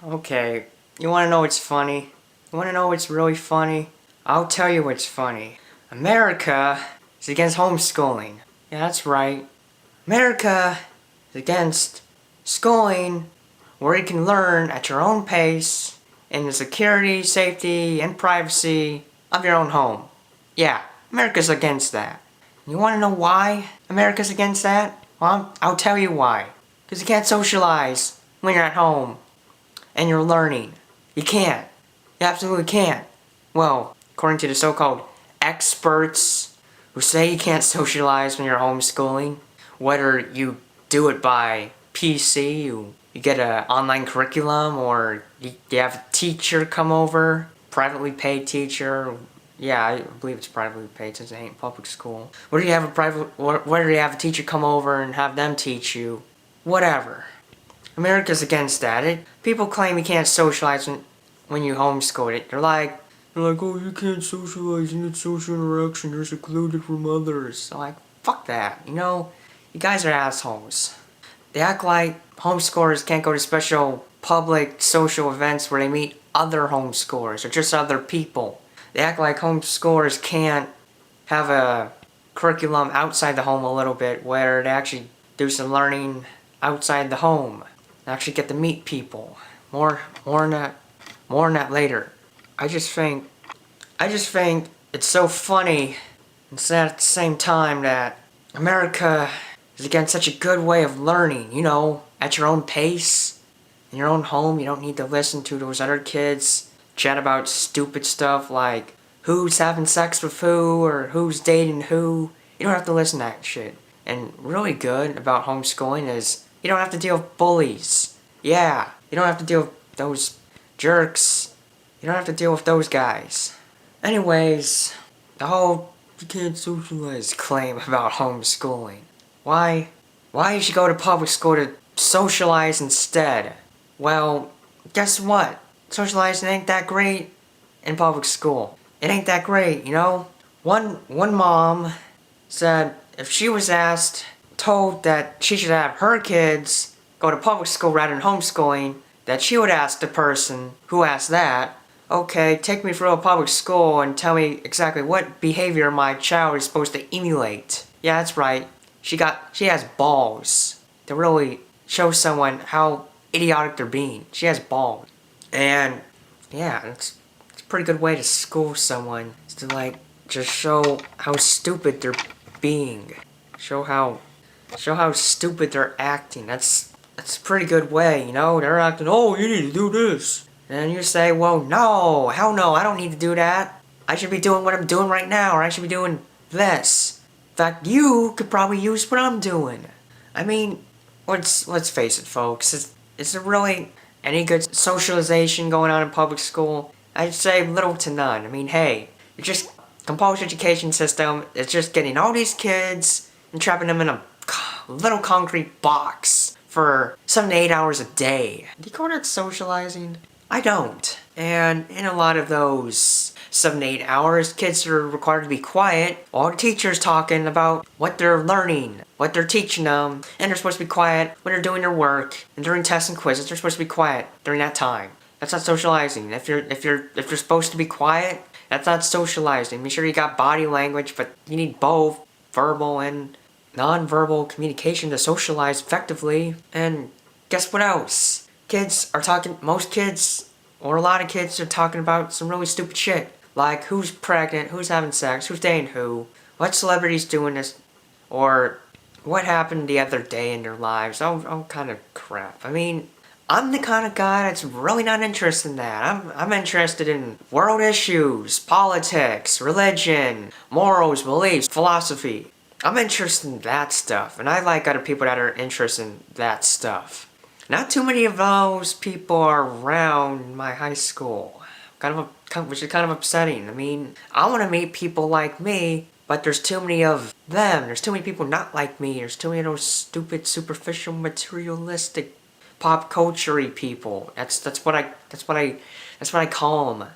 Okay, you wanna know what's funny? You wanna know what's really funny? I'll tell you what's funny. America is against homeschooling. Yeah, that's right. America is against schooling where you can learn at your own pace in the security, safety, and privacy of your own home. Yeah, America's against that. You wanna know why America's against that? Well, I'll tell you why. Because you can't socialize when you're at home and you're learning. You can't. You absolutely can't. Well, according to the so-called experts who say you can't socialize when you're homeschooling, whether you do it by PC, you get an online curriculum, or you have a teacher come over, privately paid teacher. Yeah, I believe it's privately paid since it ain't public school. Whether you have a teacher come over and have them teach you, whatever. America's against that. People claim you can't socialize when you homeschool it. They're like, oh, you can't socialize, you need social interaction, you're secluded from others. I'm like, fuck that, you guys are assholes. They act like homeschoolers can't go to special public social events where they meet other homeschoolers or just other people. They act like homeschoolers can't have a curriculum outside the home a little bit where they actually do some learning outside the home. Actually get to meet people. More on that later. I just think it's so funny and sad at the same time that America is against such a good way of learning, at your own pace, in your own home. You don't need to listen to those other kids chat about stupid stuff like who's having sex with who or who's dating who. You don't have to listen to that shit. And really good about homeschooling is you don't have to deal with bullies. Yeah, you don't have to deal with those jerks. You don't have to deal with those guys. Anyways, the whole you can't socialize claim about homeschooling. Why you should go to public school to socialize instead? Well, guess what? Socializing ain't that great in public school. It ain't that great, One mom said if she was told that she should have her kids go to public school rather than homeschooling, that she would ask the person who asked that, okay, take me through a public school and tell me exactly what behavior my child is supposed to emulate. Yeah, that's right. She has balls to really show someone how idiotic they're being. She has balls. And yeah, it's a pretty good way to school someone, is to just show how stupid they're being. Show how stupid they're acting. That's a pretty good way, They're acting, oh, you need to do this. And you say, well, no, hell no, I don't need to do that. I should be doing what I'm doing right now, or I should be doing this. In fact, you could probably use what I'm doing. I mean, let's face it, folks. Is there really any good socialization going on in public school? I'd say little to none. I mean, hey, it's just compulsory education system. It's just getting all these kids and trapping them in a little concrete box for 7 to 8 hours a day. Do you call that socializing? I don't. And in a lot of those 7 to 8 hours, kids are required to be quiet while the teacher's talking about what they're learning, what they're teaching them, and they're supposed to be quiet when they're doing their work, and during tests and quizzes, they're supposed to be quiet during that time. That's not socializing. If you're supposed to be quiet, that's not socializing. Make sure you got body language, but you need both verbal and non-verbal communication to socialize effectively. And guess what else? Most kids, or a lot of kids, are talking about some really stupid shit. Like who's pregnant, who's having sex, who's dating who, what celebrity's doing this, or what happened the other day in their lives. All kind of crap. I mean, I'm the kind of guy that's really not interested in that. I'm interested in world issues, politics, religion, morals, beliefs, philosophy. I'm interested in that stuff, and I like other people that are interested in that stuff. Not too many of those people are around in my high school, which is kind of upsetting. I mean, I want to meet people like me, but there's too many of them. There's too many people not like me. There's too many of those stupid, superficial, materialistic, pop culture-y people. That's what I call them.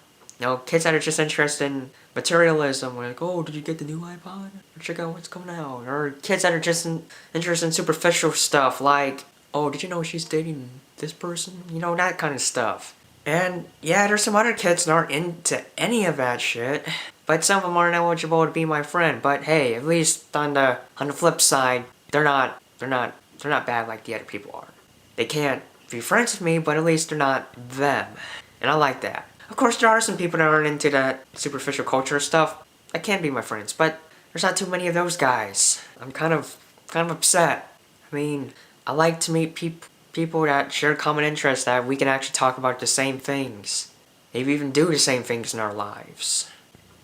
Kids that are just interested in materialism. Like, oh, did you get the new iPod? Or check out what's coming out. Or kids that are just interested in superficial stuff like oh, did you know she's dating this person? You know, that kind of stuff. And yeah, there's some other kids that aren't into any of that shit, but some of them aren't eligible to be my friend. But hey, at least on the flip side, they're not bad like the other people are. They can't be friends with me, but at least they're not them. And I like that. Of course, there are some people that aren't into that superficial culture stuff that can be my friends, but there's not too many of those guys. I'm kind of upset. I mean, I like to meet people that share common interests, that we can actually talk about the same things. Maybe even do the same things in our lives.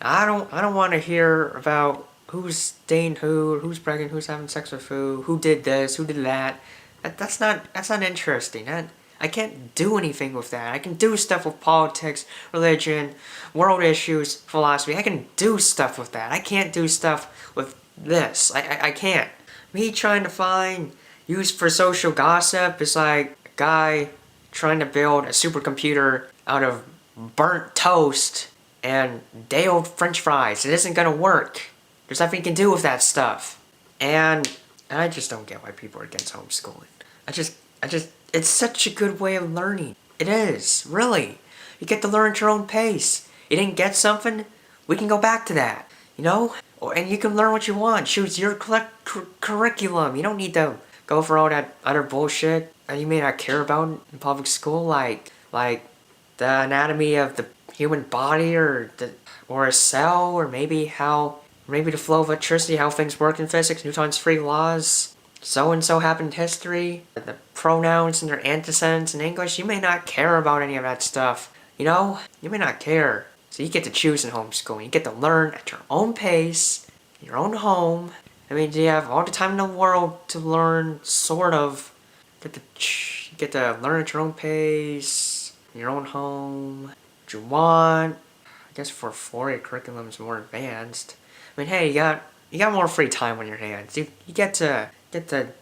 I don't want to hear about who's dating who, or who's pregnant, who's having sex with who did this, who did that. That's not interesting. I can't do anything with that. I can do stuff with politics, religion, world issues, philosophy. I can do stuff with that. I can't do stuff with this. I can't. Me trying to find use for social gossip is like a guy trying to build a supercomputer out of burnt toast and day-old french fries. It isn't gonna work. There's nothing you can do with that stuff. And I just don't get why people are against homeschooling. It's such a good way of learning. It is, really. You get to learn at your own pace. You didn't get something, we can go back to that, you know? And you can learn what you want. Choose your curriculum. You don't need to go for all that other bullshit that you may not care about in public school, like the anatomy of the human body, or a cell, or maybe the flow of electricity, how things work in physics, Newton's three laws. So-and-so happened in history, the pronouns and their antecedents in English. You may not care about any of that stuff, you know? You may not care. So you get to choose in homeschooling. You get to learn at your own pace, in your own home. I mean, you have all the time in the world to learn, sort of. You get to learn at your own pace, in your own home, what you want. I guess for 4A curriculum is more advanced. I mean, hey, you got more free time on your hands. You get to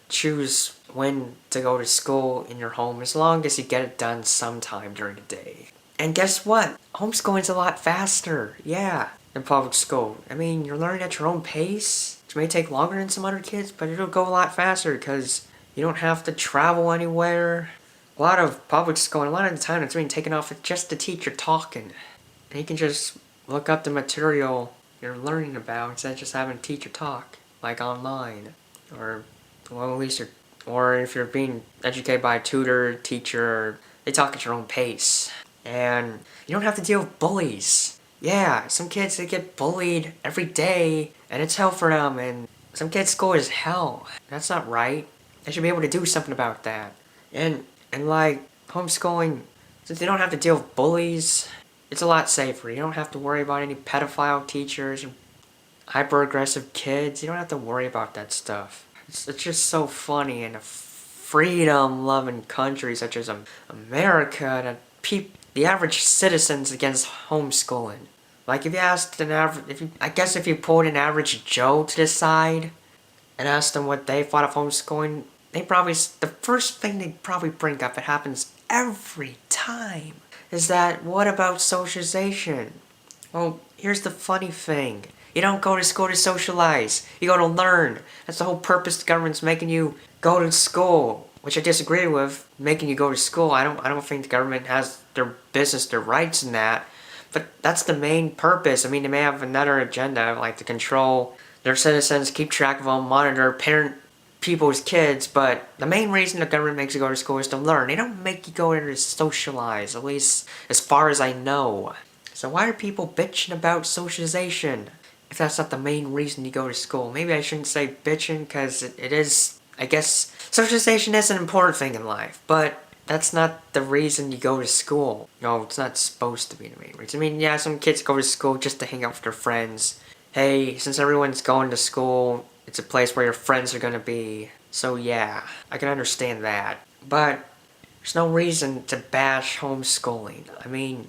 choose when to go to school in your home, as long as you get it done sometime during the day. And guess what? Homeschooling's a lot faster, yeah, than public school. I mean, you're learning at your own pace, which may take longer than some other kids, but it'll go a lot faster because you don't have to travel anywhere. A lot of public school, and a lot of the time it's being taken off with just the teacher talking. And you can just look up the material you're learning about instead of just having a teacher talk, like online. Or, well, at least or if you're being educated by a tutor, teacher, they talk at your own pace. And you don't have to deal with bullies. Yeah, some kids, they get bullied every day, and it's hell for them, and some kids' school is hell. That's not right. They should be able to do something about that. And like, homeschooling, since they don't have to deal with bullies, it's a lot safer. You don't have to worry about any pedophile teachers or hyper-aggressive kids. You don't have to worry about that stuff. It's just so funny in a freedom-loving country such as America that the average citizens against homeschooling. Like, if you asked if you pulled an average Joe to the side and asked them what they thought of homeschooling, the first thing they'd probably bring up, it happens every time, is that, what about socialization? Well, here's the funny thing. You don't go to school to socialize. You go to learn. That's the whole purpose the government's making you go to school, which I disagree with, making you go to school. I don't think the government has their business, their rights in that. But that's the main purpose. I mean, they may have another agenda, like to control their citizens, keep track of them, monitor, parent people's kids, but the main reason the government makes you go to school is to learn. They don't make you go there to socialize, at least as far as I know. So why are people bitching about socialization if that's not the main reason you go to school? Maybe I shouldn't say bitching, because it is, I guess, socialization is an important thing in life, but that's not the reason you go to school. No, it's not supposed to be the main reason. I mean, yeah, some kids go to school just to hang out with their friends. Hey, since everyone's going to school, it's a place where your friends are gonna be. So yeah, I can understand that. But there's no reason to bash homeschooling. I mean,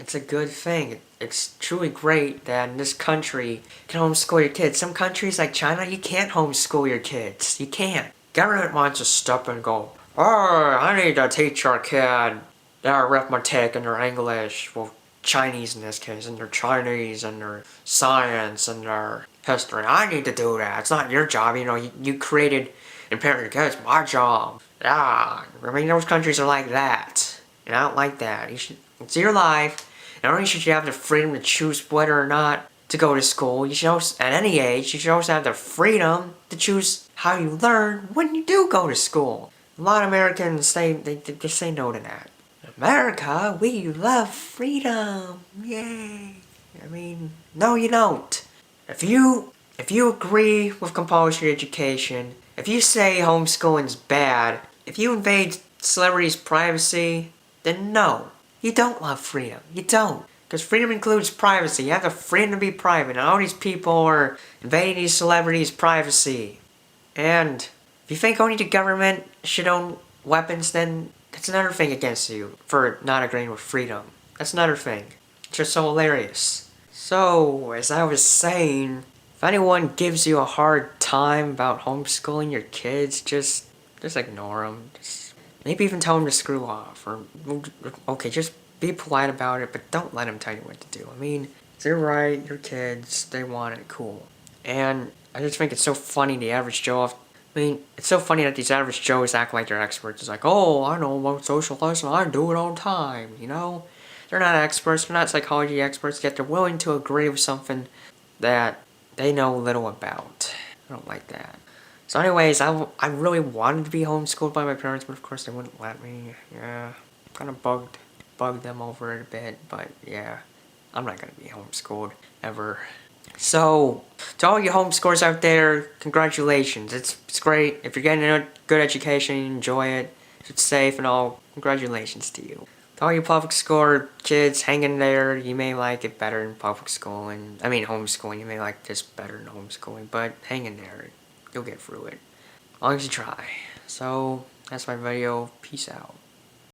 it's a good thing. It's truly great that in this country you can homeschool your kids. Some countries like China, you can't homeschool your kids. You can't. Government wants to step and go, oh, I need to teach our kid their arithmetic and their English. Well, Chinese in this case, and their Chinese and their science and their history. I need to do that. It's not your job, you know, you created and parent your kids. My job I mean, those countries are like that. And I don't like that. It's your life. Not only should you have the freedom to choose whether or not to go to school, you should also, at any age, you should also have the freedom to choose how you learn when you do go to school. A lot of Americans they just say no to that. America, we love freedom. Yay. I mean, no you don't. If you agree with compulsory education, if you say homeschooling's bad, if you invade celebrities' privacy, then no. You don't love freedom. You don't. Because freedom includes privacy. You have the freedom to be private. And all these people are invading these celebrities' privacy. And if you think only the government should own weapons, then that's another thing against you for not agreeing with freedom. That's another thing. It's just so hilarious. So, as I was saying, if anyone gives you a hard time about homeschooling your kids, just ignore them. Just maybe even tell them to screw off. Or, okay, just be polite about it, but don't let them tell you what to do. I mean, they're right, your kids, they want it, cool. And I just think it's so funny the average Joe, it's so funny that these average Joes act like they're experts. It's like, oh, I know about socializing, I do it all the time, you know? They're not experts, they're not psychology experts, yet they're willing to agree with something that they know little about. I don't like that. So anyways, I really wanted to be homeschooled by my parents, but of course they wouldn't let me. Yeah, kind of bugged them over it a bit, but yeah, I'm not gonna be homeschooled ever. So, to all you homeschoolers out there, congratulations. It's great. If you're getting a good education, enjoy it, it's safe and all, congratulations to you. To all you public school kids, hang in there. You may like it better than public schooling. I mean homeschooling, you may like this better than homeschooling, but hang in there. You'll get through it. As long as you try. So, that's my video. Peace out.